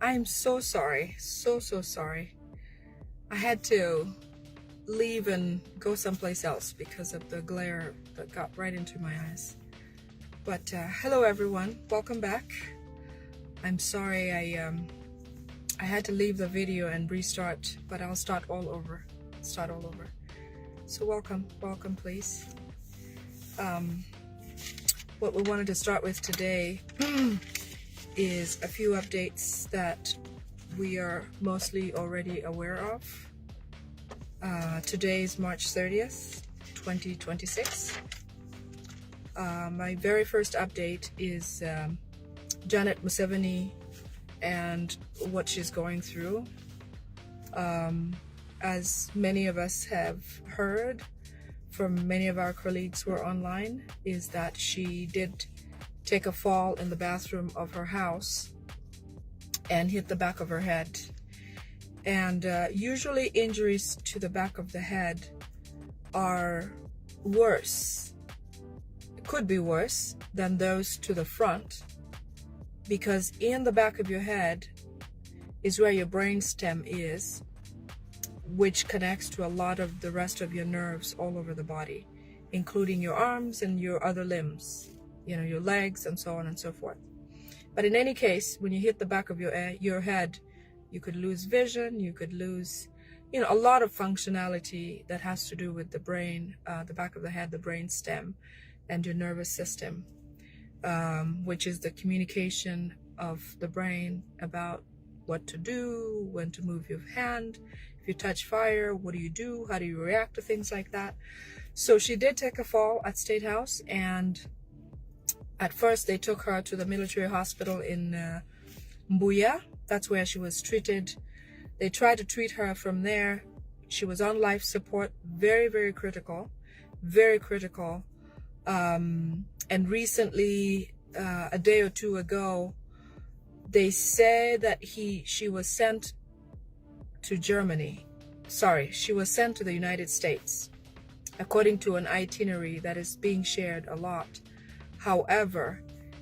I'm so sorry. So sorry. I had to leave and go someplace else because of the glare that got right into my eyes. But hello everyone, welcome back. I'm sorry I had to leave the video and restart, but I'll start all over. So welcome please. What we wanted to start with today is a few updates that we are mostly already aware of. Today is March 30th, 2026. My very first update is Janet Museveni and what she's going through. As many of us have heard from many of our colleagues who are online, is that she did take a fall in the bathroom of her house and hit the back of her head. And usually injuries to the back of the head are worse, could be worse than those to the front, because in the back of your head is where your brain stem is, which connects to a lot of the rest of your nerves all over the body, including your arms and your other limbs, you know, your legs and so on and so forth. But in any case, when you hit the back of your head, you could lose vision, you could lose, you know, a lot of functionality that has to do with the brain, the back of the head, the brain stem, and your nervous system, which is the communication of the brain about what to do, when to move your hand. If you touch fire, what do you do? How do you react to things like that? So she did take a fall at State House, and at first they took her to the military hospital in Mbuya. That's where she was treated. They tried to treat her from there. She was on life support, very critical, very critical. And recently, a day or two ago, they said that she was sent to Germany. Sorry, she was sent to the United States, according to an itinerary that is being shared a lot. However,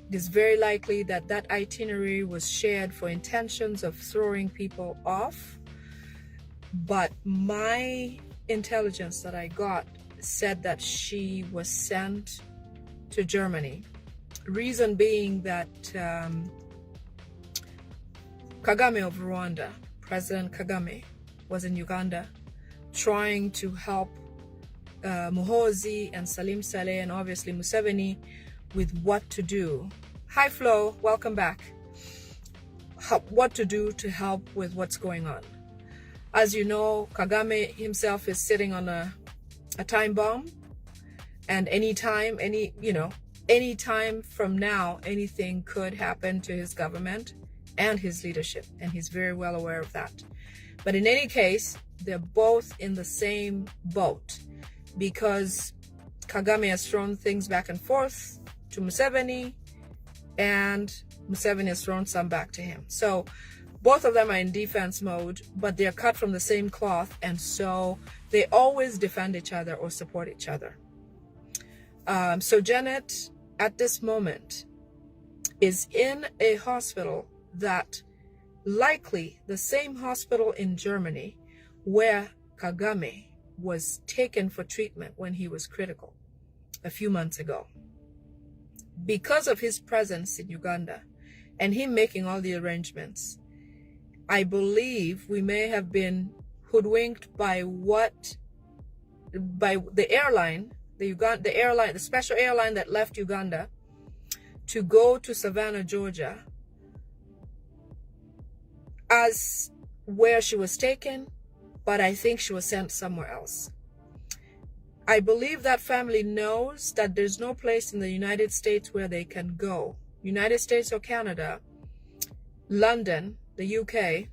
it is very likely that that itinerary was shared for intentions of throwing people off. But my intelligence that I got said that she was sent to Germany. Reason being that Kagame of Rwanda, President Kagame, was in Uganda trying to help Muhoozi and Salim Saleh and obviously Museveni with what to do. Hi Flo, welcome back. What to do to help with what's going on. As you know, Kagame himself is sitting on a time bomb, and anytime from now, anything could happen to his government and his leadership, and he's very well aware of that. But in any case, they're both in the same boat, because Kagame has thrown things back and forth to Museveni, and Museveni has thrown some back to him. So both of them are in defense mode, but they're cut from the same cloth, and so they always defend each other or support each other. So Janet, at this moment, is in a hospital that likely the same hospital in Germany where Kagame was taken for treatment when he was critical a few months ago. Because of his presence in Uganda and him making all the arrangements, I believe we may have been hoodwinked by the airline, the special airline that left Uganda to go to Savannah, Georgia, as where she was taken, but I think she was sent somewhere else. I believe that family knows that there's no place in the United States where they can go. United States or Canada, London, the UK.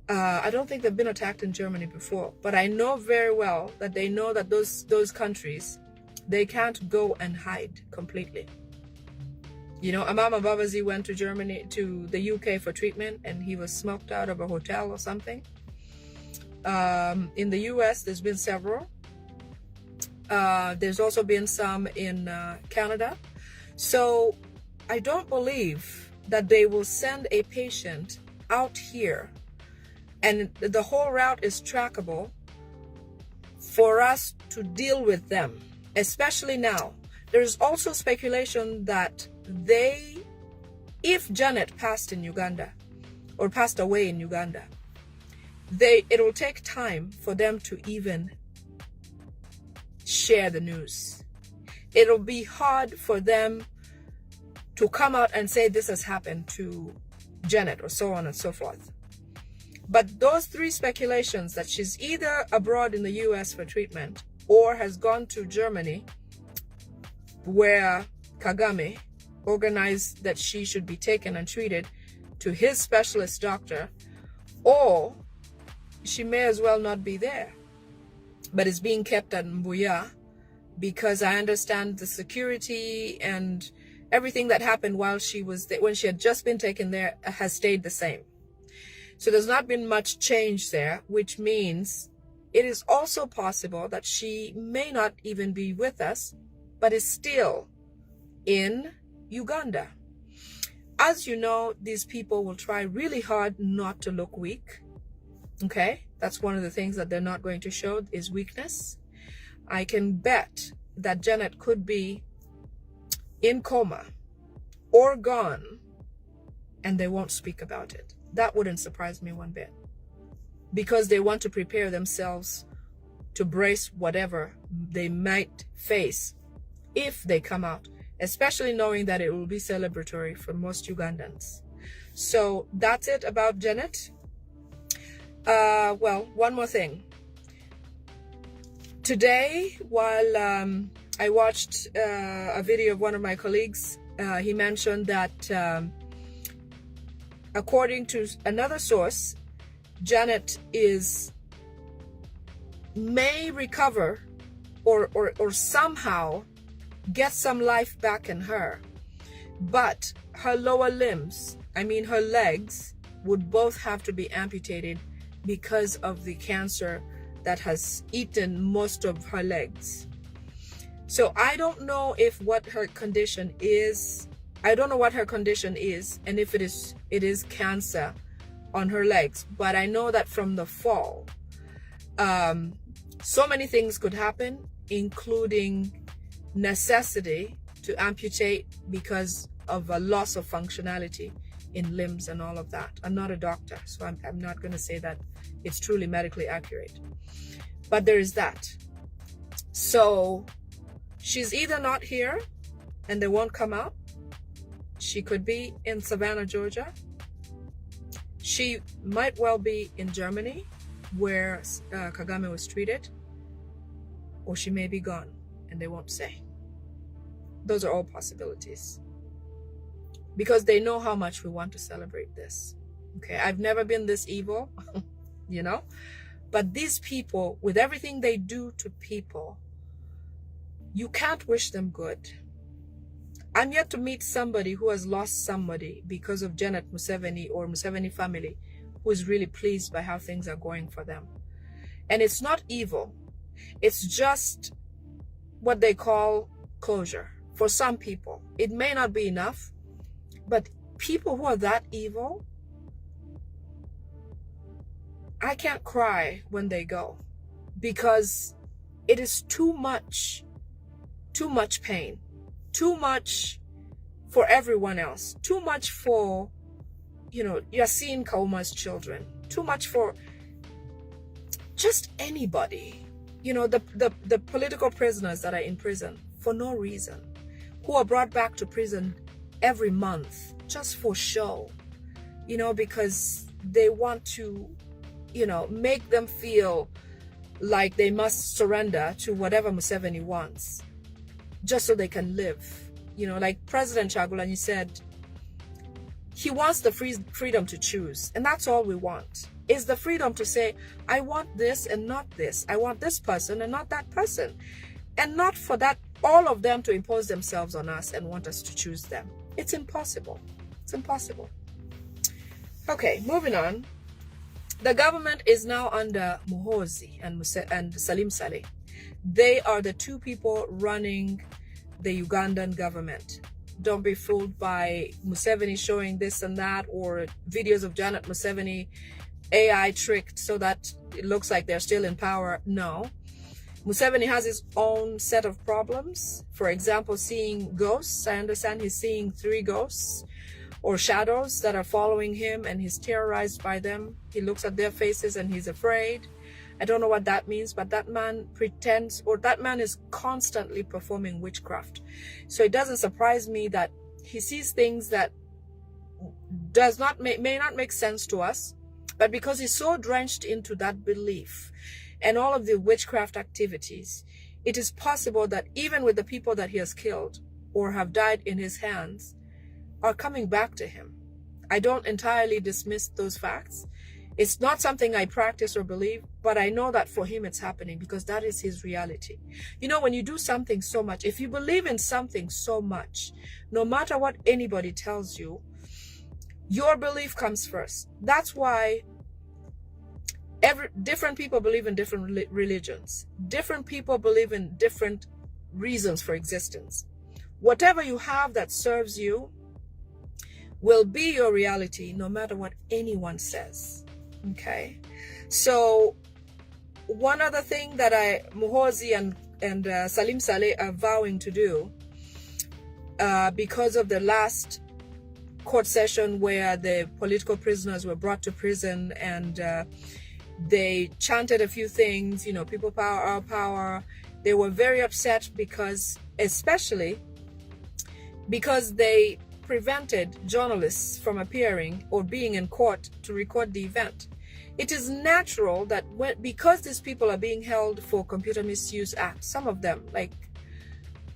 I don't think they've been attacked in Germany before, but I know very well that they know that those countries, they can't go and hide completely. You know, Amama Babazi went to the UK for treatment, and he was smoked out of a hotel or something. In the US, there's been several. There's also been some in Canada. So I don't believe that they will send a patient out here and the whole route is trackable for us to deal with them, especially now. There's also speculation that if Janet passed in Uganda or passed away in Uganda, it will take time for them to even share the news. It'll be hard for them to come out and say this has happened to Janet or so on and so forth. But those three speculations, that she's either abroad in the US for treatment or has gone to Germany where Kagame organized that she should be taken and treated to his specialist doctor, or she may as well not be there, but is being kept at Mbuya because I understand the security and everything that happened while she was there, when she had just been taken there, has stayed the same. So there's not been much change there, which means it is also possible that she may not even be with us, but is still in Uganda. As you know, these people will try really hard not to look weak. Okay, that's one of the things that they're not going to show is weakness. I can bet that Janet could be in coma or gone and they won't speak about it. That wouldn't surprise me one bit, because they want to prepare themselves to brace whatever they might face if they come out, especially knowing that it will be celebratory for most Ugandans. So that's it about Janet. Well, one more thing. Today, while I watched a video of one of my colleagues, he mentioned that according to another source, Janet may recover or somehow get some life back in her, but her lower limbs, I mean her legs, would both have to be amputated because of the cancer that has eaten most of her legs. So I don't know what her condition is. I don't know what her condition is, and if it is cancer on her legs. But I know that from the fall, so many things could happen, including necessity to amputate because of a loss of functionality in limbs and all of that. I'm not a doctor, so I'm not going to say that it's truly medically accurate. But there is that. So she's either not here and they won't come out. She could be in Savannah, Georgia. She might well be in Germany where Kagame was treated. Or she may be gone and they won't say. Those are all possibilities. Because they know how much we want to celebrate this. Okay, I've never been this evil, you know. But these people, with everything they do to people, you can't wish them good. I'm yet to meet somebody who has lost somebody because of Janet Museveni or Museveni family, who is really pleased by how things are going for them. And it's not evil. It's just what they call closure. For some people, it may not be enough, but people who are that evil, I can't cry when they go, because it is too much pain, too much for everyone else, too much for, Yasin Kauma's children, too much for just anybody, the political prisoners that are in prison for no reason, who are brought back to prison every month just for show, because they want to, make them feel like they must surrender to whatever Museveni wants, just so they can live. Like President Chagulanyi said, he wants the freedom to choose, and that's all we want, is the freedom to say, I want this and not this. I want this person and not that person. And not for that, all of them to impose themselves on us and want us to choose them. It's impossible. It's impossible. Okay, moving on. The government is now under Muhoozi and Salim Saleh. They are the two people running the Ugandan government. Don't be fooled by Museveni showing this and that, or videos of Janet Museveni AI tricked so that it looks like they're still in power. No. Museveni has his own set of problems. For example, seeing ghosts. I understand he's seeing 3 ghosts or shadows that are following him, and he's terrorized by them. He looks at their faces and he's afraid. I don't know what that means, but that man pretends, or that man is constantly performing witchcraft. So it doesn't surprise me that he sees things that may not make sense to us, but because he's so drenched into that belief and all of the witchcraft activities, it is possible that even with the people that he has killed or have died in his hands are coming back to him. I don't entirely dismiss those facts. It's not something I practice or believe, but I know that for him it's happening because that is his reality. You know, when you do something so much, if you believe in something so much, no matter what anybody tells you, your belief comes first. That's why different people believe in different religions. Different people believe in different reasons for existence. Whatever you have that serves you will be your reality, no matter what anyone says. Okay, so one other thing that Muhozi and Salim Saleh are vowing to do, because of the last court session where the political prisoners were brought to prison and they chanted a few things, you know, people power, our power. They were very upset because, especially because they prevented journalists from appearing or being in court to record the event. It is natural that because these people are being held for Computer Misuse Act, some of them, like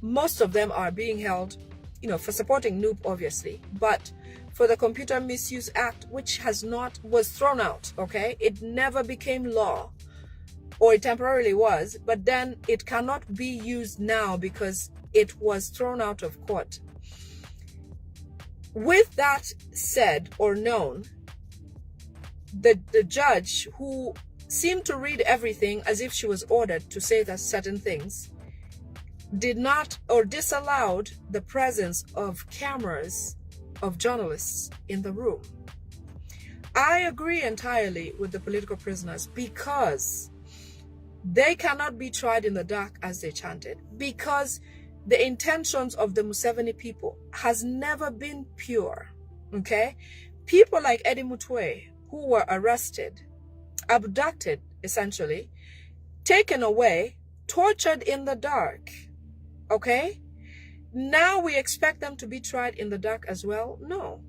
most of them, are being held, you know, for supporting Noob, obviously, but for the Computer Misuse Act, which was thrown out, okay? It never became law, or it temporarily was, but then it cannot be used now because it was thrown out of court. With that said or known, the judge, who seemed to read everything as if she was ordered to say that certain things, did not or disallowed the presence of cameras of journalists in the room. I agree entirely with the political prisoners because they cannot be tried in the dark as they chanted, because the intentions of the Museveni people has never been pure, okay? People like Eddie Mutwe, who were arrested, abducted, essentially, taken away, tortured in the dark, okay? Now we expect them to be tried in the dark as well? No.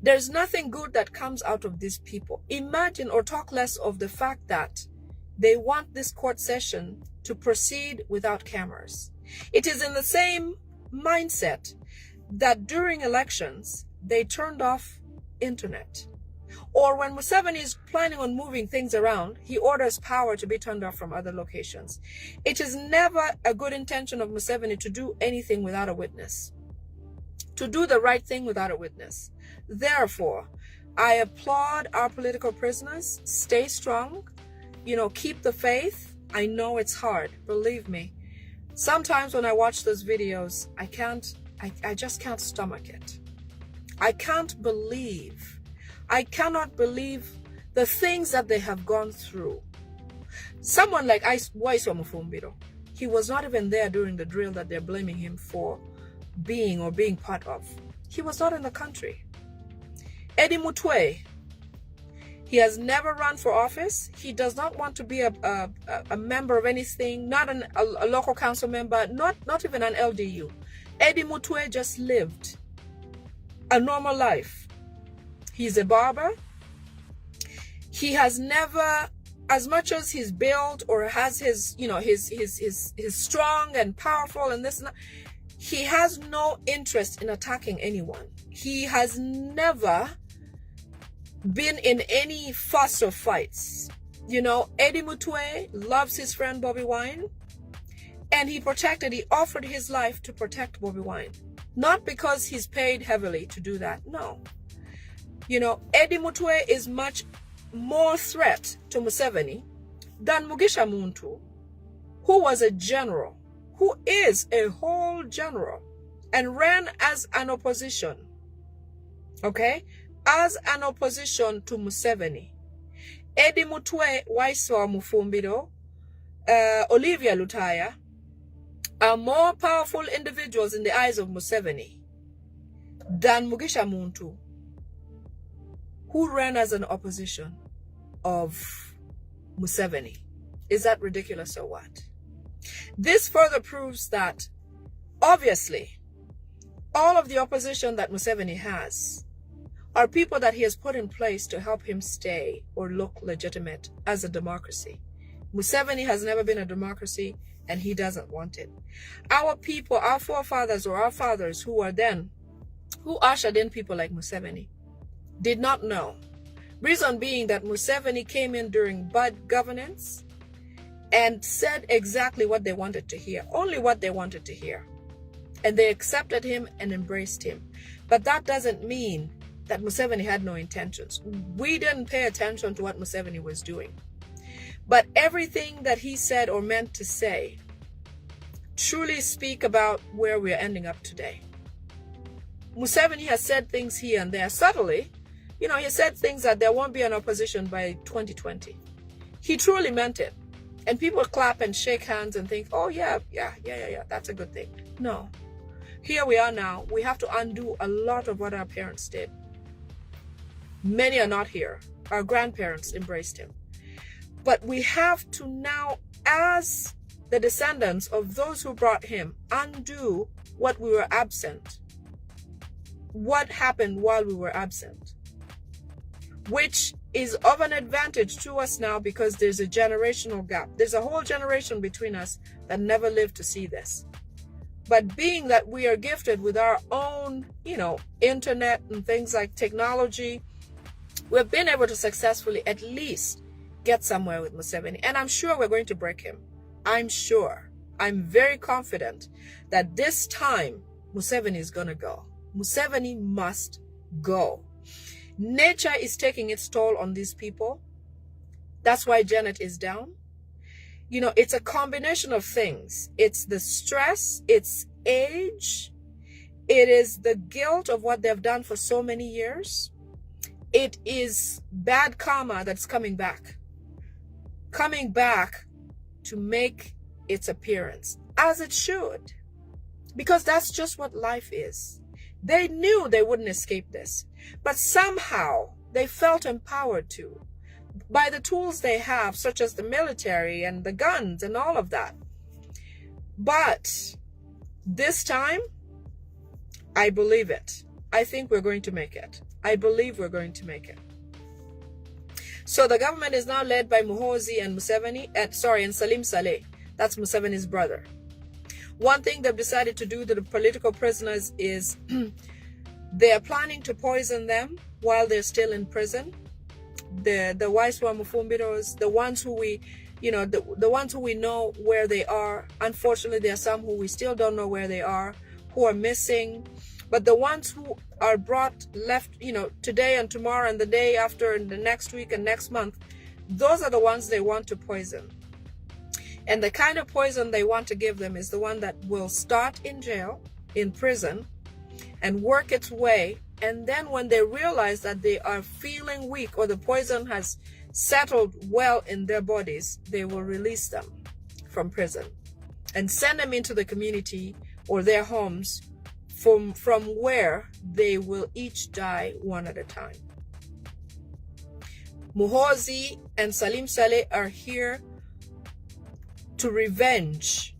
There's nothing good that comes out of these people. Imagine, or talk less of the fact that they want this court session to proceed without cameras. It is in the same mindset that during elections, they turned off internet. Or when Museveni is planning on moving things around, he orders power to be turned off from other locations. It is never a good intention of Museveni to do anything without a witness, to do the right thing without a witness. Therefore, I applaud our political prisoners. Stay strong, you know, keep the faith. I know it's hard, believe me. Sometimes when I watch those videos, I just can't stomach it. I cannot believe the things that they have gone through. Someone like Waiso Mufumbiro, he was not even there during the drill that they're blaming him for being part of. He was not in the country. Eddie Mutwe, he has never run for office. He does not want to be a member of anything, not a local council member, not even an LDU. Eddie Mutwe just lived a normal life. He's a barber. He has never, as much as he's built or has his, you know, his strong and powerful and this and that, he has no interest in attacking anyone. He has never been in any fuss or fights. You know, Eddie Mutwe loves his friend Bobby Wine, and he offered his life to protect Bobby Wine. Not because he's paid heavily to do that, no. You know, Eddie Mutwe is much more threat to Museveni than Mugisha Muntu, who was a general, who is a whole general, and ran as an opposition, okay, as an opposition to Museveni. Eddie Mutwe, Waiswa Mufumbiro, Olivia Lutaya are more powerful individuals in the eyes of Museveni than Mugisha Muntu, who ran as an opposition of Museveni. Is that ridiculous or what? This further proves that, obviously, all of the opposition that Museveni has are people that he has put in place to help him stay or look legitimate as a democracy. Museveni has never been a democracy, and he doesn't want it. Our people, our forefathers or our fathers who ushered in people like Museveni, did not know. Reason being that Museveni came in during bad governance and said exactly what they wanted to hear, only what they wanted to hear. And they accepted him and embraced him. But that doesn't mean that Museveni had no intentions. We didn't pay attention to what Museveni was doing. But everything that he said or meant to say truly speak about where we're ending up today. Museveni has said things here and there subtly. He said things that there won't be an opposition by 2020. He truly meant it. And people clap and shake hands and think, oh, yeah, that's a good thing. No. Here we are now. We have to undo a lot of what our parents did. Many are not here. Our grandparents embraced him. But we have to now, as the descendants of those who brought him, undo what we were absent. What happened while we were absent? Which is of an advantage to us now because there's a generational gap. There's a whole generation between us that never lived to see this. But being that we are gifted with our own, internet and things like technology, we've been able to successfully at least get somewhere with Museveni. And I'm sure we're going to break him. I'm sure. I'm very confident that this time Museveni is going to go. Museveni must go. Nature is taking its toll on these people. That's why Janet is down. It's a combination of things. It's the stress, it's age, it is the guilt of what they've done for so many years. It is bad karma that's coming back to make its appearance, as it should, because that's just what life is. They knew they wouldn't escape this, but somehow they felt empowered to, by the tools they have, such as the military and the guns and all of that. But this time, I believe it. I think we're going to make it. I believe we're going to make it. So the government is now led by Muhoozi and and Salim Saleh. That's Museveni's brother. One thing they've decided to do to the political prisoners is they are planning to poison them while they're still in prison. The Waiswa Mufumbiros, the ones who the ones who we know where they are. Unfortunately, there are some who we still don't know where they are, who are missing. But the ones who are left, today and tomorrow and the day after and the next week and next month, those are the ones they want to poison. And the kind of poison they want to give them is the one that will start in jail, in prison, and work its way. And then when they realize that they are feeling weak or the poison has settled well in their bodies, they will release them from prison and send them into the community or their homes from where they will each die one at a time. Muhoozi and Salim Saleh are here to revenge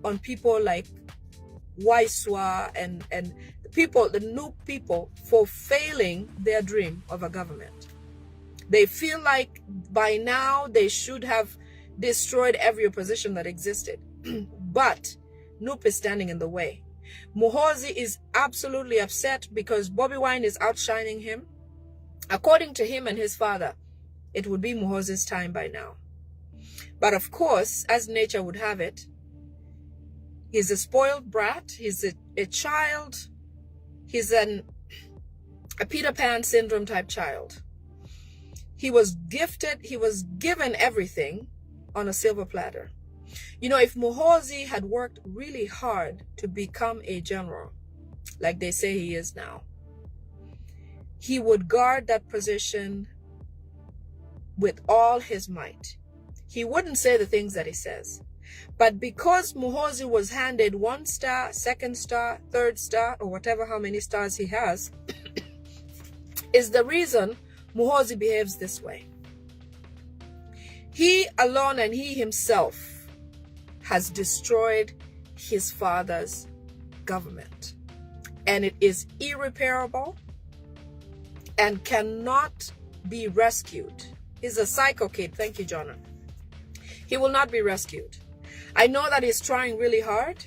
on people like Waiswa and the new people for failing their dream of a government. They feel like by now they should have destroyed every opposition that existed. But Nup is standing in the way. Muhoozi is absolutely upset because Bobby Wine is outshining him. According to him and his father, it would be Muhoozi's time by now. But of course, as nature would have it, he's a spoiled brat. He's a child. He's a Peter Pan syndrome type child. He was gifted. He was given everything on a silver platter. You know, if Muhoozi had worked really hard to become a general, like they say he is now, he would guard that position with all his might. He wouldn't say the things that he says. But because Muhoozi was handed 1 star, 2nd star, 3rd star, or whatever how many stars he has, is the reason Muhoozi behaves this way. He alone and he himself has destroyed his father's government. And it is irreparable and cannot be rescued. He's a psycho kid. Thank you, Jonah. He will not be rescued. I know that he's trying really hard.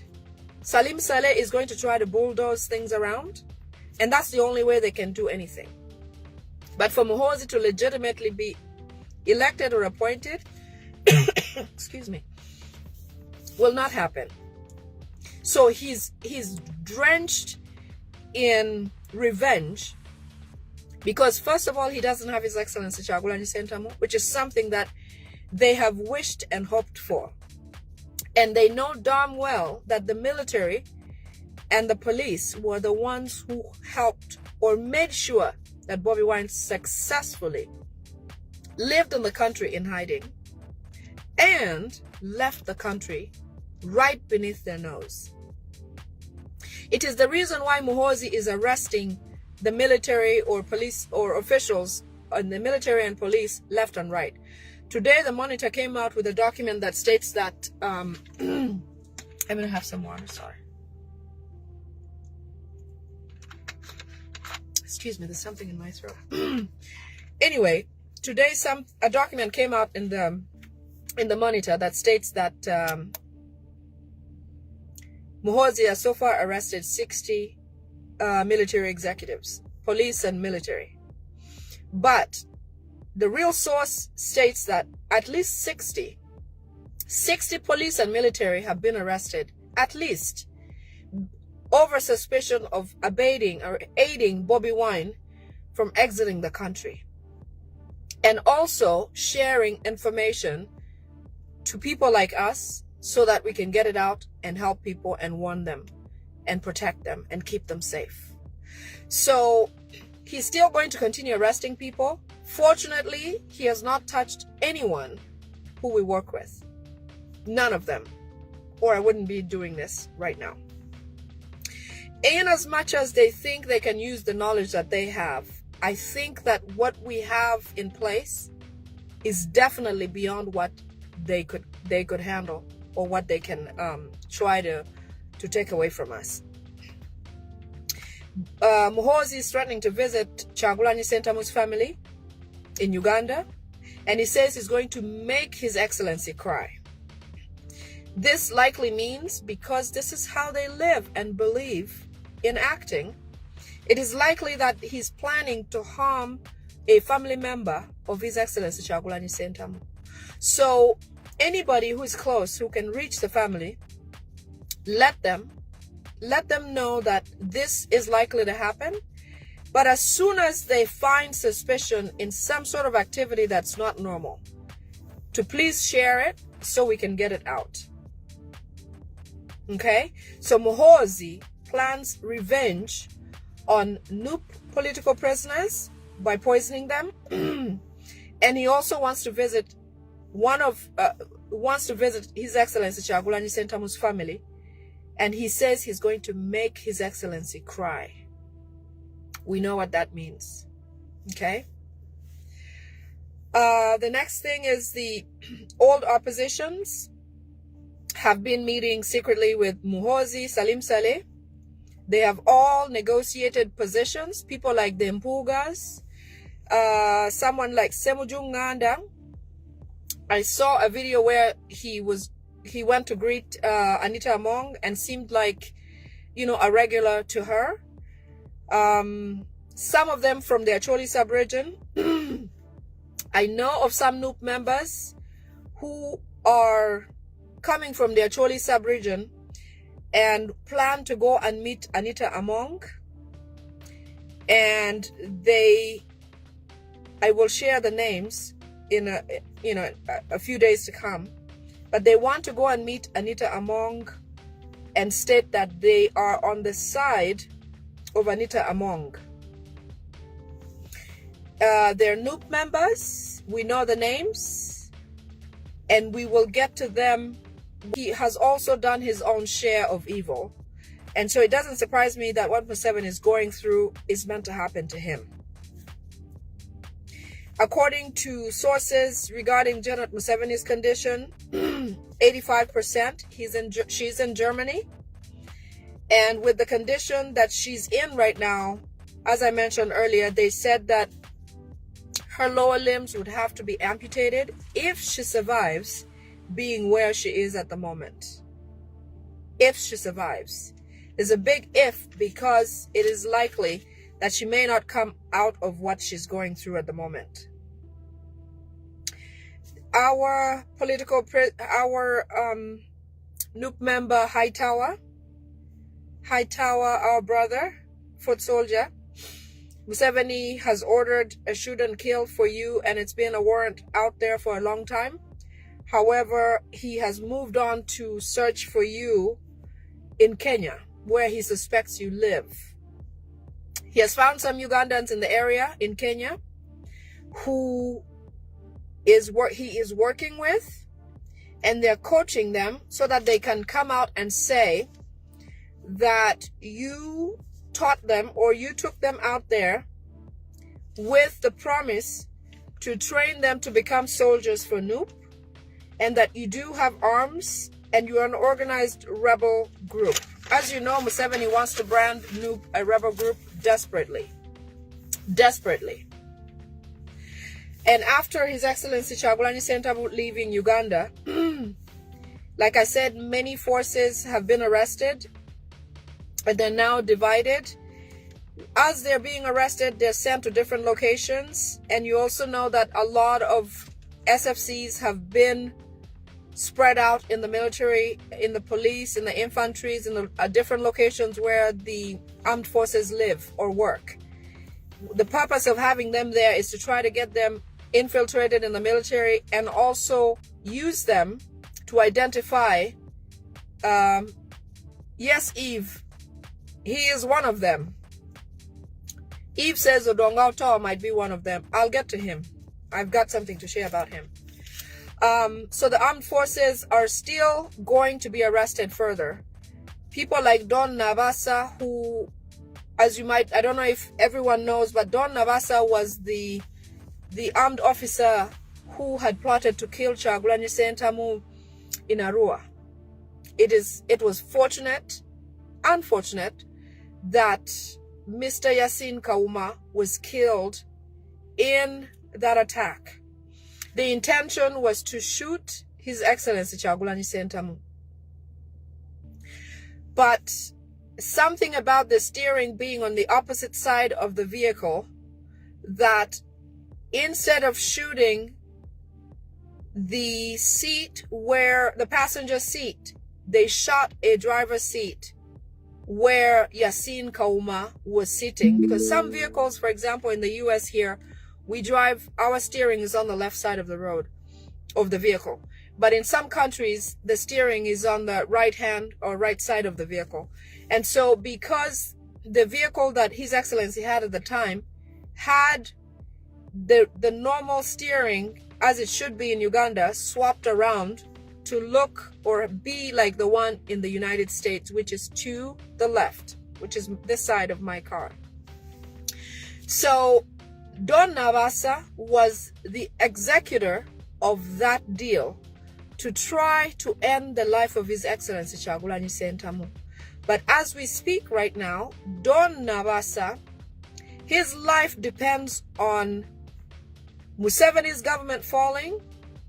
Salim Saleh is going to try to bulldoze things around. And that's the only way they can do anything. But for Muhoozi to legitimately be elected or appointed, excuse me, will not happen. So he's drenched in revenge because, first of all, he doesn't have His Excellency Kyagulanyi Ssentamu, which is something that they have wished and hoped for. And they know darn well that the military and the police were the ones who helped or made sure that Bobby Wine successfully lived in the country in hiding and left the country right beneath their nose. It is the reason why Muhoozi is arresting the military or police or officials in the military and police left and right. Today, the Monitor came out with a document that states that, I'm going to have some water, sorry. Excuse me, there's something in my throat. Anyway, today a document came out in the Monitor that states that Muhoozi has so far arrested 60 military executives, police and military. But the real source states that at least 60 police and military have been arrested, at least, over suspicion of abating or aiding Bobby Wine from exiting the country. And also sharing information to people like us so that we can get it out and help people and warn them and protect them and keep them safe. So he's still going to continue arresting people. Fortunately, he has not touched anyone who we work with. None of them. Or I wouldn't be doing this right now. In as much as they think they can use the knowledge that they have, I think that what we have in place is definitely beyond what they could handle or what they can try to take away from us. Muhoozi is threatening to visit Kyagulanyi Ssentamu's family in Uganda, and he says he's going to make His Excellency cry. This likely means, because this is how they live and believe in acting, it is likely that he's planning to harm a family member of His Excellency Kyagulanyi Ssentamu. So anybody who is close, who can reach the family, let them know that this is likely to happen. But as soon as they find suspicion in some sort of activity that's not normal, to please share it so we can get it out. Okay? So Muhoozi plans revenge on Nup political prisoners by poisoning them. And he also wants to visit His Excellency Kyagulanyi Ssentamu's family. And he says he's going to make His Excellency cry. We know what that means. Okay? The next thing is the old oppositions have been meeting secretly with Muhoozi, Salim Saleh. They have all negotiated positions. People like the Mpugas, someone like Semujju Nganda. I saw a video where he went to greet Anita Among and seemed like, a regular to her. Some of them from the Acholi sub-region. I know of some Nup members who are coming from the Acholi sub-region and plan to go and meet Anita Among. And I will share the names in a few days to come. But they want to go and meet Anita Among and state that they are on the side of Anita Among. They're NUP members. We know the names, and we will get to them. He has also done his own share of evil. And so it doesn't surprise me that what Museveni is going through is meant to happen to him. According to sources regarding Janet Museveni's condition, 85%, she's in Germany. And with the condition that she's in right now, as I mentioned earlier, they said that her lower limbs would have to be amputated if she survives being where she is at the moment. If she survives. There's a big if, because it is likely that she may not come out of what she's going through at the moment. Our NUP member Hightower, our brother, foot soldier, Museveni has ordered a shoot and kill for you, and it's been a warrant out there for a long time. However, he has moved on to search for you in Kenya, where he suspects you live. He has found some Ugandans in the area in Kenya who he is working with, and they're coaching them so that they can come out and say that you taught them, or you took them out there with the promise to train them to become soldiers for NUP, and that you do have arms and you're an organized rebel group. As you know, Museveni wants to brand NUP a rebel group desperately. Desperately. And after His Excellency Kyagulanyi Ssentamu leaving Uganda, like I said, many forces have been arrested, and they're now divided. As they're being arrested, they're sent to different locations. And you also know that a lot of SFCs have been spread out in the military, in the police, in the infantries, in the different locations where the armed forces live or work. The purpose of having them there is to try to get them infiltrated in the military, and also use them to identify, yes, Eve, he is one of them. Eve says Odonga might be one of them. I'll get to him. I've got something to share about him. So the armed forces are still going to be arrested further. People like Don Navasa, who, as you might, I don't know if everyone knows, but Don Navasa was the armed officer who had plotted to kill Kyagulanyi Ssentamu in Arua. It was unfortunate that Mr. Yasin Kauma was killed in that attack. The intention was to shoot His Excellency Kyagulanyi Ssentamu. But something about the steering being on the opposite side of the vehicle, that instead of shooting the seat where the passenger seat, they shot a driver's seat where Yasin Kauma was sitting. Because some vehicles, for example, in the US here, we drive, our steering is on the left side of the road, of the vehicle. But in some countries, the steering is on the right hand or right side of the vehicle. And so because the vehicle that His Excellency had at the time had the normal steering, as it should be in Uganda, swapped around to look or be like the one in the United States, which is to the left, which is this side of my car. So Don Navasa was the executor of that deal to try to end the life of His Excellency Kyagulanyi Ssentamu. But as we speak right now, Don Navasa, his life depends on Museveni's government falling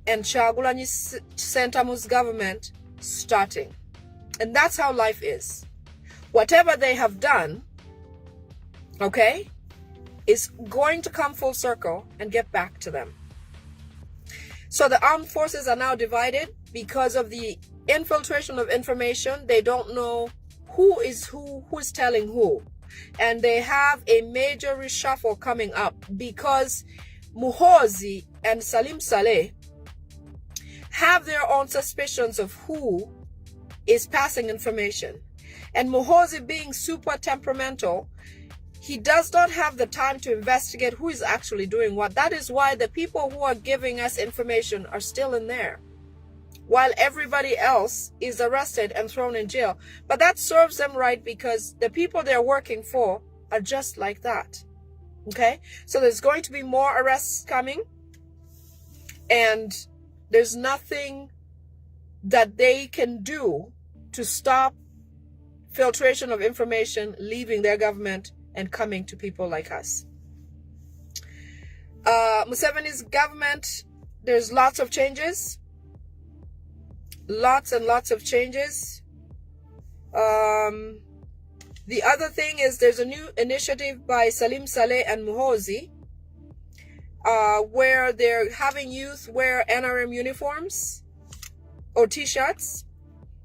and Kyagulanyi Ssentamu's government starting. And that's how life is. Whatever they have done, okay, is going to come full circle and get back to them. So the armed forces are now divided because of the infiltration of information. They don't know who's telling who. And they have a major reshuffle coming up because Muhoozi and Salim Saleh have their own suspicions of who is passing information. And Muhoozi, being super temperamental, he does not have the time to investigate who is actually doing what. That is why the people who are giving us information are still in there, while everybody else is arrested and thrown in jail. But that serves them right, because the people they're working for are just like that. Okay? So there's going to be more arrests coming, and there's nothing that they can do to stop filtration of information leaving their government and coming to people like us. Museveni's government, there's lots of changes. Lots and lots of changes. The other thing is there's a new initiative by Salim Saleh and Muhoozi, where they're having youth wear NRM uniforms or t-shirts.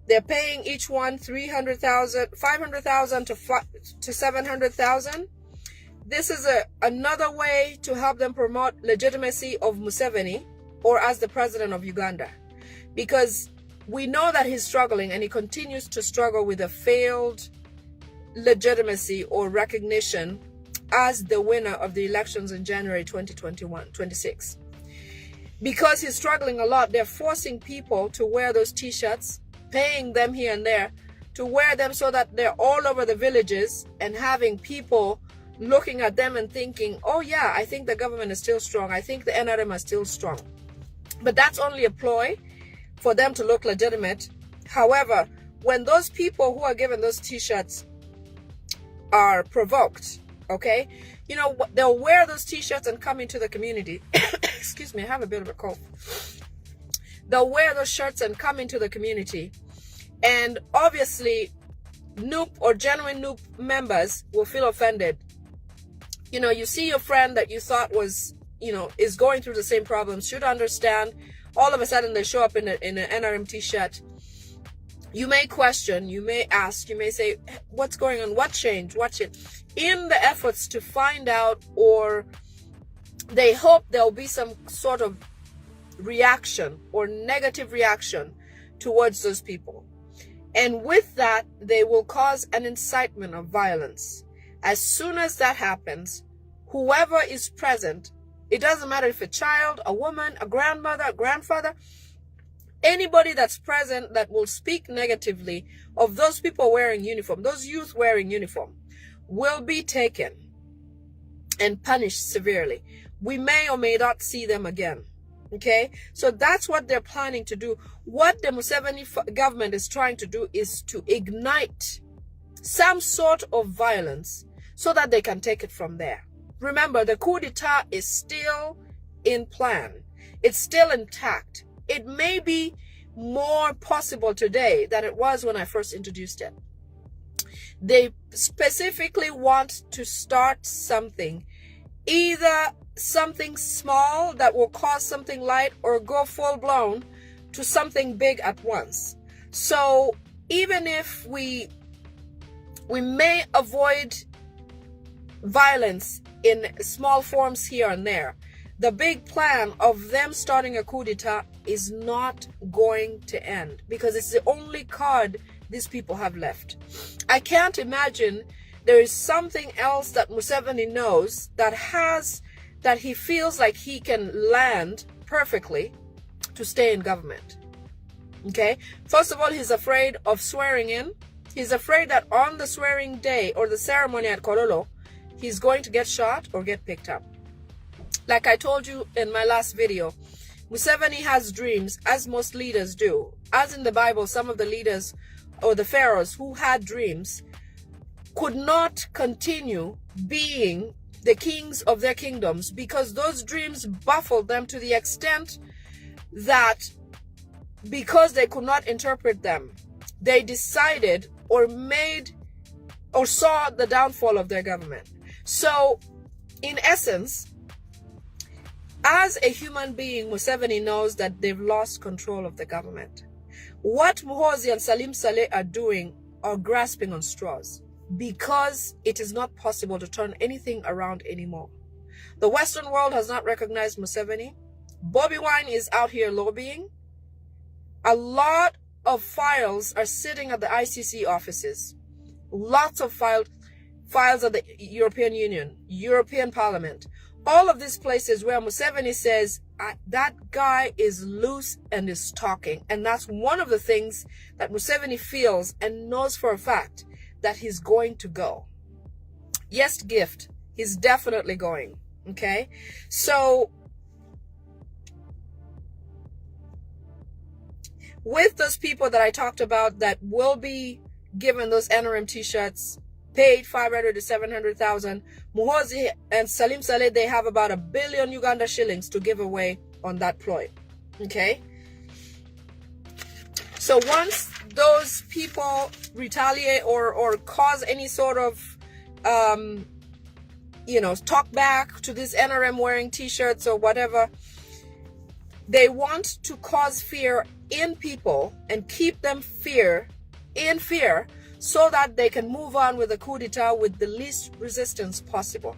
They're paying each one 500,000 to 700,000. This is another way to help them promote legitimacy of Museveni, or as the president of Uganda, because we know that he's struggling, and he continues to struggle with a failed legitimacy or recognition as the winner of the elections in January 2026. Because he's struggling a lot, they're forcing people to wear those t-shirts, paying them here and there to wear them, so that they're all over the villages, and having people looking at them and thinking, oh yeah, I think the government is still strong. I think the NRM are still strong. But that's only a ploy for them to look legitimate. However, when those people who are given those t-shirts are provoked, okay, you know, they'll wear those t-shirts and come into the community. Excuse me, I have a bit of a cough. They'll wear those shirts and come into the community. And obviously, Noop or genuine Noop members will feel offended. You know, you see your friend that you thought was, you know, is going through the same problems, should understand. All of a sudden, they show up in an NRM t-shirt. You may question, you may ask, you may say, what's going on? What changed? What changed? In the efforts to find out, or they hope there'll be some sort of reaction or negative reaction towards those people. And with that, they will cause an incitement of violence. As soon as that happens, whoever is present, it doesn't matter if a child, a woman, a grandmother, a grandfather, anybody that's present that will speak negatively of those people wearing uniform, those youth wearing uniform, will be taken and punished severely. We may or may not see them again. Okay, so that's what they're planning to do. What the Museveni government is trying to do is to ignite some sort of violence so that they can take it from there. Remember, the coup d'etat is still in plan. It's still intact. It may be more possible today than it was when I first introduced it. They specifically want to start something, either something small that will cause something light, or go full blown to something big at once. So even if we may avoid violence in small forms here and there, the big plan of them starting a coup d'etat is not going to end, because it's the only card these people have left. I can't imagine there is something else that Museveni knows that he feels like he can land perfectly to stay in government. Okay? First of all, he's afraid of swearing in. He's afraid that on the swearing day or the ceremony at Kololo, he's going to get shot or get picked up. Like I told you in my last video, Museveni has dreams, as most leaders do. As in the Bible, some of the leaders or the pharaohs who had dreams could not continue being the kings of their kingdoms, because those dreams baffled them to the extent that, because they could not interpret them, they decided or saw the downfall of their government. So, in essence, as a human being, Museveni knows that they've lost control of the government. What Muhoozi and Salim Saleh are doing are grasping on straws, because it is not possible to turn anything around anymore. The Western world has not recognized Museveni. Bobby Wine is out here lobbying. A lot of files are sitting at the ICC offices. Lots of files at the European Union, European Parliament. All of these places where Museveni says, that guy is loose and is talking. And that's one of the things that Museveni feels and knows for a fact that he's going to go. Yes, Gift, he's definitely going. Okay? So, with those people that I talked about that will be given those NRM t-shirts, paid 500 to 700,000, Muhoozi and Salim Saleh, they have about 1 billion Uganda shillings to give away on that ploy. Okay? So once those people retaliate or cause any sort of, talk back to this NRM wearing t-shirts or whatever, they want to cause fear in people and keep them in fear so that they can move on with the coup d'etat with the least resistance possible.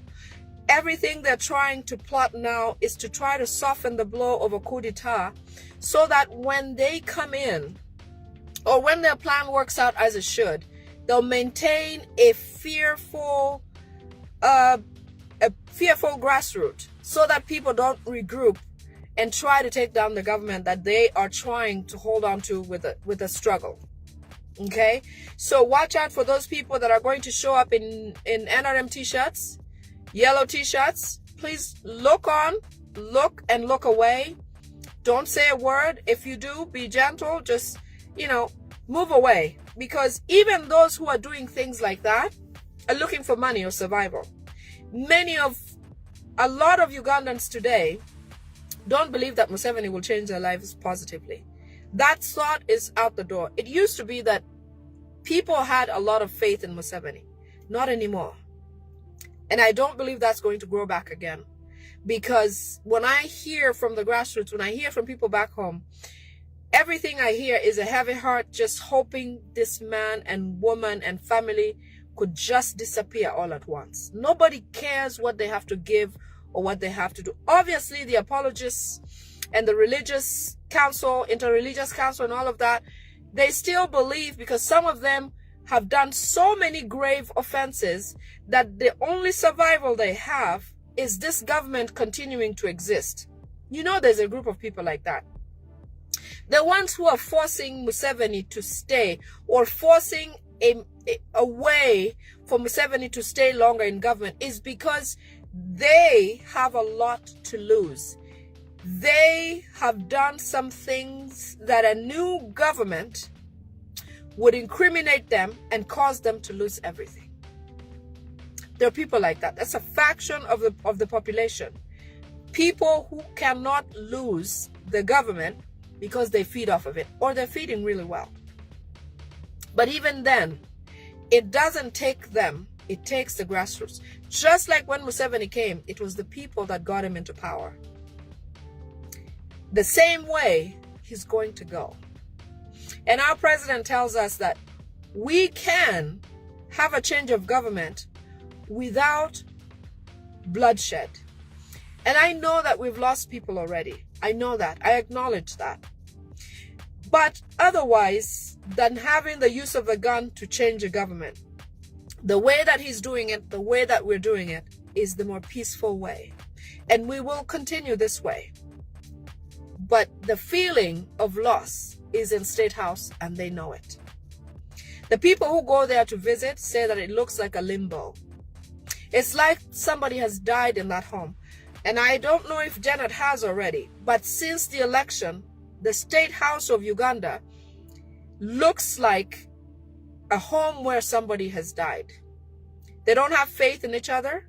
Everything they're trying to plot now is to try to soften the blow of a coup d'etat so that when they come in, or when their plan works out as it should, they'll maintain a fearful grassroots so that people don't regroup and try to take down the government that they are trying to hold on to with a struggle. Okay, so watch out for those people that are going to show up in NRM t-shirts, yellow t-shirts. Please look and look away. Don't say a word. If you do, be gentle. Just, move away. Because even those who are doing things like that are looking for money or survival. A lot of Ugandans today don't believe that Museveni will change their lives positively. That thought is out the door. It used to be that people had a lot of faith in Museveni. Not anymore. And I don't believe that's going to grow back again. Because when I hear from the grassroots, when I hear from people back home, everything I hear is a heavy heart just hoping this man and woman and family could just disappear all at once. Nobody cares what they have to give or what they have to do. Obviously, the apologists and the religious council, interreligious council and all of that, they still believe, because some of them have done so many grave offenses that the only survival they have is this government continuing to exist. There's a group of people like that. The ones who are forcing Museveni to stay or forcing a way for Museveni to stay longer in government is because they have a lot to lose. They have done some things that a new government would incriminate them and cause them to lose everything. There are people like that. That's a faction of the population. People who cannot lose the government because they feed off of it, or they're feeding really well. But even then, it doesn't take them, it takes the grassroots. Just like when Museveni came, it was the people that got him into power. The same way he's going to go. And our president tells us that we can have a change of government without bloodshed. And I know that we've lost people already. I know that. I acknowledge that. But otherwise than having the use of a gun to change a government, the way that he's doing it, the way that we're doing it, is the more peaceful way. And we will continue this way. But the feeling of loss is in State House, and they know it. The people who go there to visit say that it looks like a limbo. It's like somebody has died in that home. And I don't know if Janet has already, but since the election, the State House of Uganda looks like a home where somebody has died. They don't have faith in each other.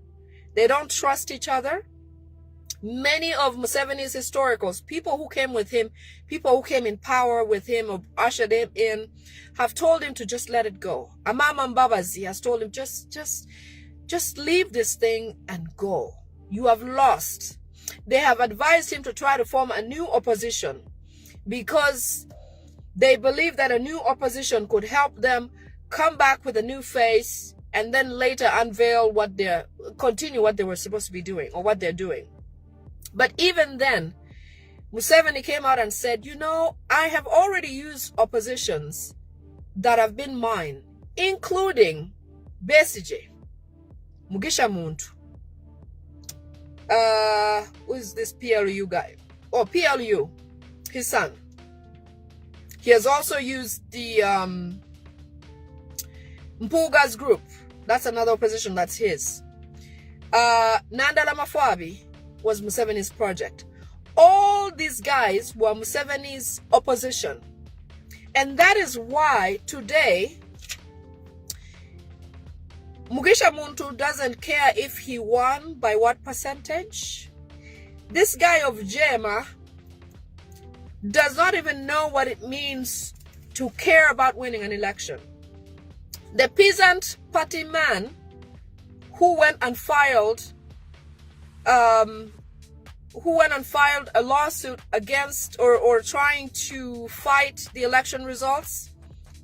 They don't trust each other. Many of Museveni's historicals, people who came with him, people who came in power with him or ushered him in, have told him to just let it go. Amama Mbabazi has told him, just leave this thing and go. You have lost. They have advised him to try to form a new opposition because they believe that a new opposition could help them come back with a new face and then later unveil continue what they were supposed to be doing or what they're doing. But even then, Museveni came out and said, you know, I have already used oppositions that have been mine, including Besigye, Mugisha Muntu, who is this PLU guy? Oh, PLU, his son. He has also used the Mpuga's group. That's another opposition that's his. Nandala Mafwabi was Museveni's project. All these guys were Museveni's opposition. And that is why today, Mugisha Muntu doesn't care if he won by what percentage. This guy of Jema does not even know what it means to care about winning an election. The peasant party man who went and filed a lawsuit against or trying to fight the election results,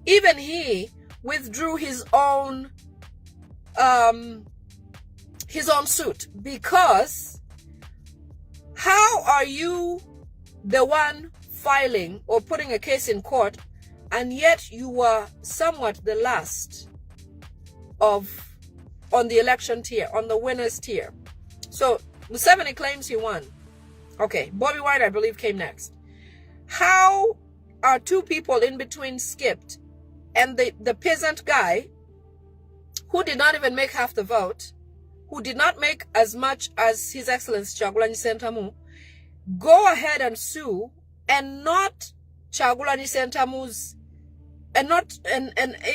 even he withdrew his own suit, because how are you the one filing or putting a case in court, and yet you were somewhat the last on the election tier, on the winners tier? So Museveni claims he won. Okay, Bobby Wine, I believe, came next. How are two people in between skipped, and the peasant guy, who did not even make half the vote, who did not make as much as His Excellency Kyagulanyi Ssentamu, go ahead and sue, and not Kyagulanyi Ssentamu's, and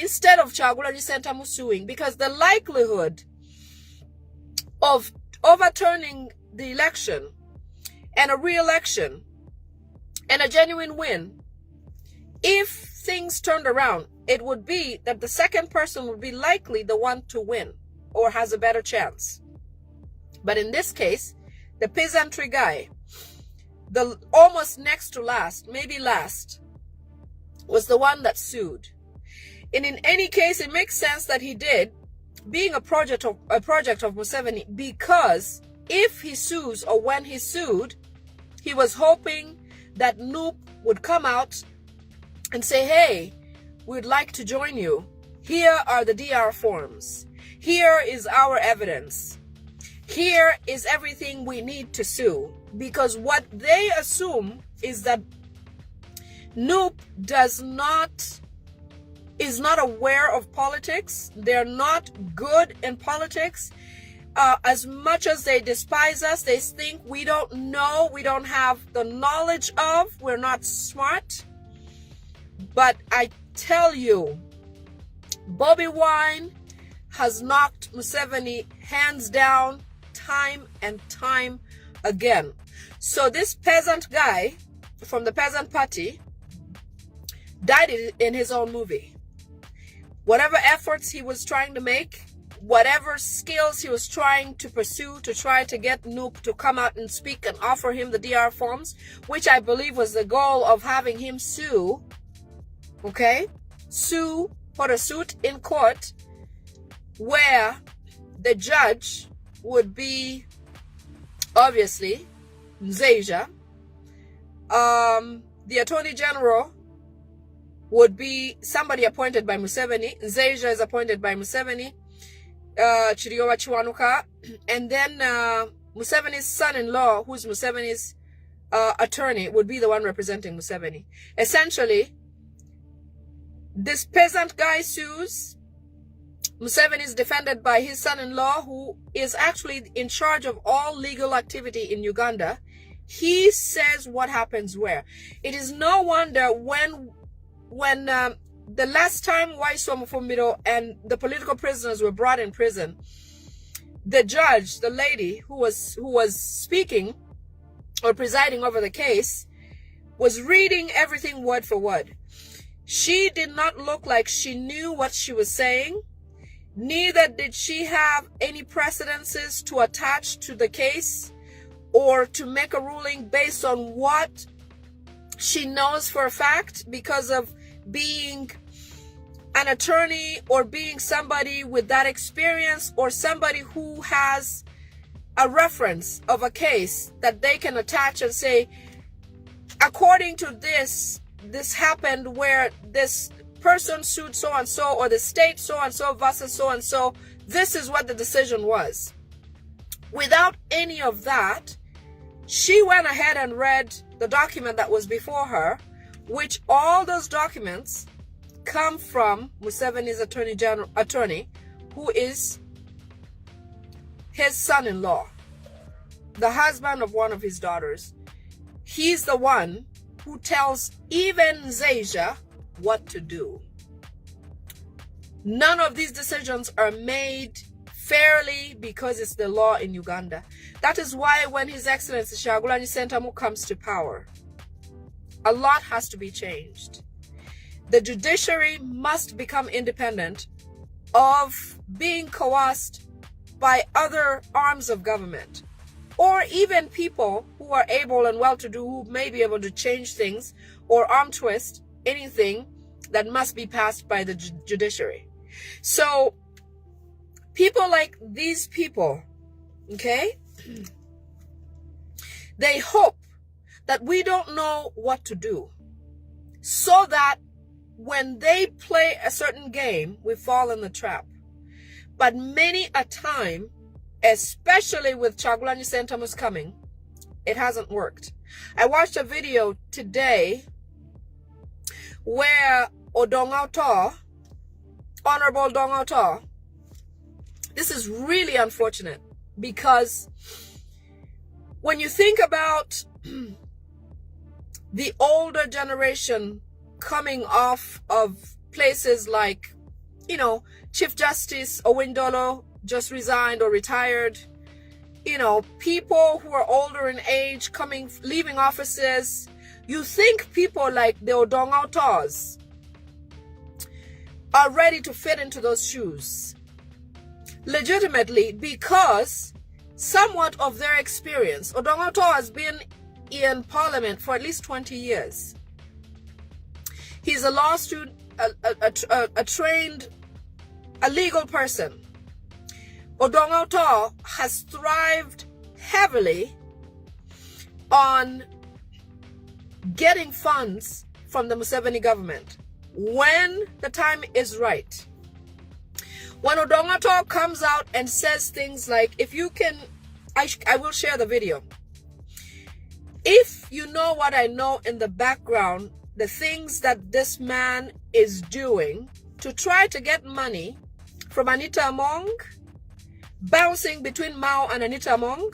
instead of Kyagulanyi Ssentamu suing, because the likelihood of overturning the election and a re-election and a genuine win, if things turned around, it would be that the second person would be likely the one to win or has a better chance. But in this case, the peasantry guy, the almost next to last, maybe last, was the one that sued. And in any case, it makes sense that he did, being a project of Museveni, because if he sues, or when he sued, he was hoping that Noop would come out and say, hey, we'd like to join you. Here are the DR forms. Here is our evidence. Here is everything we need to sue. Because what they assume is that Noop is not aware of politics. They're not good in politics. As much as they despise us, they think we don't know, we don't have the knowledge of, we're not smart. But I tell you, Bobby Wine has knocked Museveni hands down time and time again. So this peasant guy from the peasant party died in his own movie. Whatever efforts he was trying to make, whatever skills he was trying to pursue to try to get Noop to come out and speak and offer him the DR forms, which I believe was the goal of having him sue, okay? Sue, put a suit in court where the judge would be, obviously, Nzeja. The Attorney General would be somebody appointed by Museveni. Nzeja is appointed by Museveni. Chiriowa Chiwanuka. And then Museveni's son-in-law, who's Museveni's attorney, would be the one representing Museveni. Essentially, this peasant guy sues. Museveni is defended by his son-in-law, who is actually in charge of all legal activity in Uganda. He says what happens where. It is no wonder when the last time Waiso Mufumiro and the political prisoners were brought in prison, the judge, the lady who was speaking or presiding over the case, was reading everything word for word. She did not look like she knew what she was saying. Neither did she have any precedences to attach to the case or to make a ruling based on what she knows for a fact because of being an attorney or being somebody with that experience or somebody who has a reference of a case that they can attach and say, according to this happened where this person sued so and so, or the state so and so versus so and so. This is what the decision was. Without any of that, she went ahead and read the document that was before her, which all those documents come from Museveni's attorney, who is his son-in-law, the husband of one of his daughters. He's the one who tells even Zasia what to do. None of these decisions are made fairly because it's the law in Uganda. That is why when His Excellency Kyagulanyi Ssentamu comes to power, a lot has to be changed. The judiciary must become independent of being coerced by other arms of government, or even people who are able and well-to-do, who may be able to change things or arm twist anything that must be passed by the judiciary. So people like these people, okay, they hope that we don't know what to do, so that when they play a certain game, we fall in the trap. But many a time, especially with Kyagulanyi Ssentamu's coming, it hasn't worked. I watched a video today where Odonga, Honorable Odonga, this is really unfortunate, because when you think about the older generation coming off of places like, you know, Chief Justice Owindolo just resigned or retired, you know, people who are older in age leaving offices, you think people like the Odonga are ready to fit into those shoes legitimately, because somewhat of their experience. Odonga has been in parliament for at least 20 years. He's a law student, a trained, a legal person. Odonga has thrived heavily on getting funds from the Museveni government when the time is right. When Odonga comes out and says things like, if you can, I will share the video. If you know what I know in the background, the things that this man is doing to try to get money from Anita Among, bouncing between Mao and Anita Among,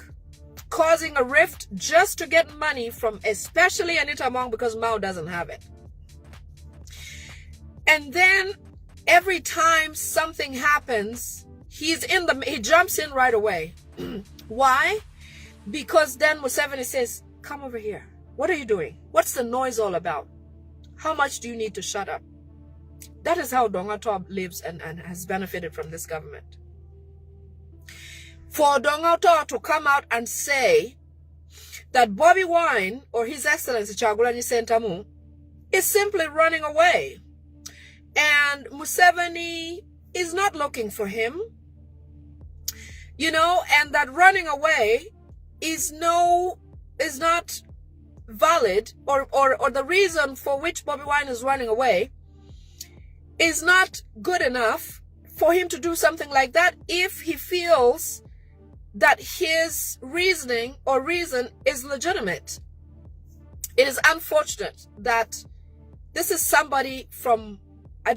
causing a rift just to get money from especially Anita Among, because Mao doesn't have it. And then every time something happens, he jumps in right away. Why? Because then Museveni says, come over here. What are you doing? What's the noise all about? How much do you need to shut up? That is how Odonga lives and has benefited from this government. For Odonga to come out and say that Bobby Wine, or His Excellency Kyagulanyi Ssentamu, is simply running away, and Museveni is not looking for him, you know, and that running away is not valid, or the reason for which Bobby Wine is running away is not good enough for him to do something like that if he feels that his reasoning or reason is legitimate. It is unfortunate that this is somebody from, I'm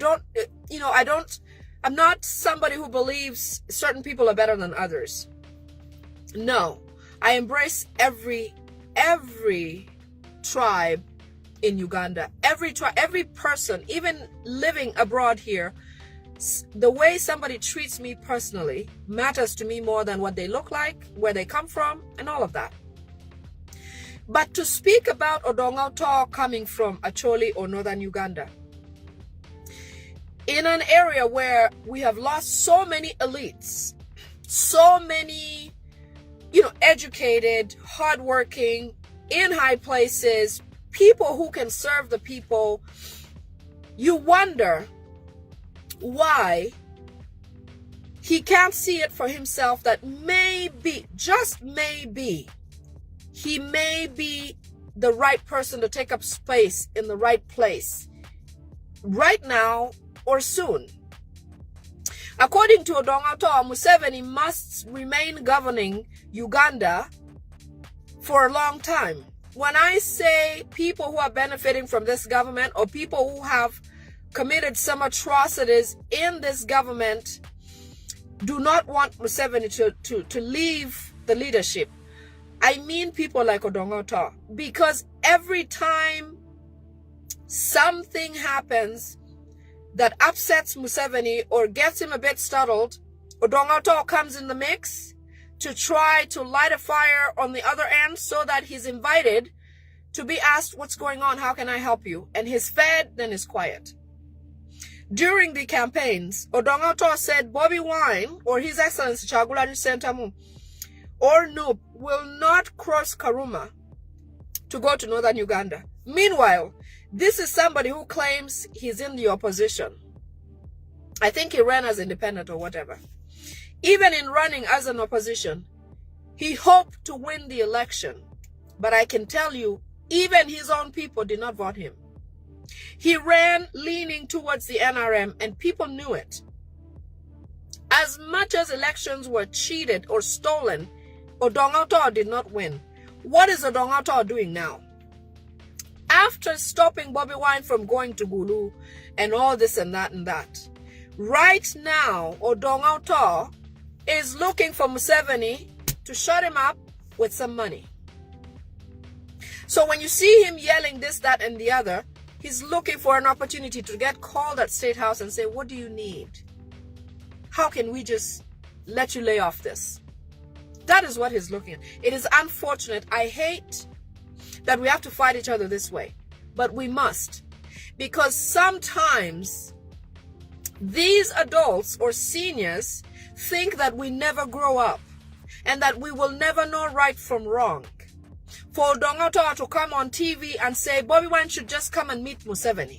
not somebody who believes certain people are better than others. No, I embrace every tribe in Uganda, every person, even living abroad here. The way somebody treats me personally matters to me more than what they look like, where they come from, and all of that. But to speak about Odonga coming from Acholi or northern Uganda, in an area where we have lost so many elites, so many, educated, hardworking, in high places, people who can serve the people, you wonder why he can't see it for himself that maybe, just maybe, he may be the right person to take up space in the right place right now or soon. According to Odonga, Museveni must remain governing Uganda for a long time. When I say people who are benefiting from this government or people who have committed some atrocities in this government do not want Museveni to leave the leadership, I mean people like Odonga, because every time something happens that upsets Museveni or gets him a bit startled, Odonga comes in the mix to try to light a fire on the other end so that he's invited to be asked, what's going on? How can I help you? And he's fed, then he's quiet. During the campaigns, Odonga said Bobby Wine or His Excellency Kyagulanyi Ssentamu or Noob will not cross Karuma to go to northern Uganda. Meanwhile, this is somebody who claims he's in the opposition. I think he ran as independent or whatever. Even in running as an opposition, he hoped to win the election. But I can tell you, even his own people did not vote him. He ran leaning towards the NRM and people knew it. As much as elections were cheated or stolen, Odonga did not win. What is Odonga doing now? After stopping Bobby Wine from going to Gulu and all this and that, right now Odonga is looking for Museveni to shut him up with some money. So when you see him yelling this, that, and the other, he's looking for an opportunity to get called at State House and say, what do you need? How can we just let you lay off this? That is what he's looking at. It is unfortunate. I hate that we have to fight each other this way, but we must, because sometimes these adults or seniors think that we never grow up and that we will never know right from wrong. For Odonga to come on TV and say Bobby Wine should just come and meet Museveni.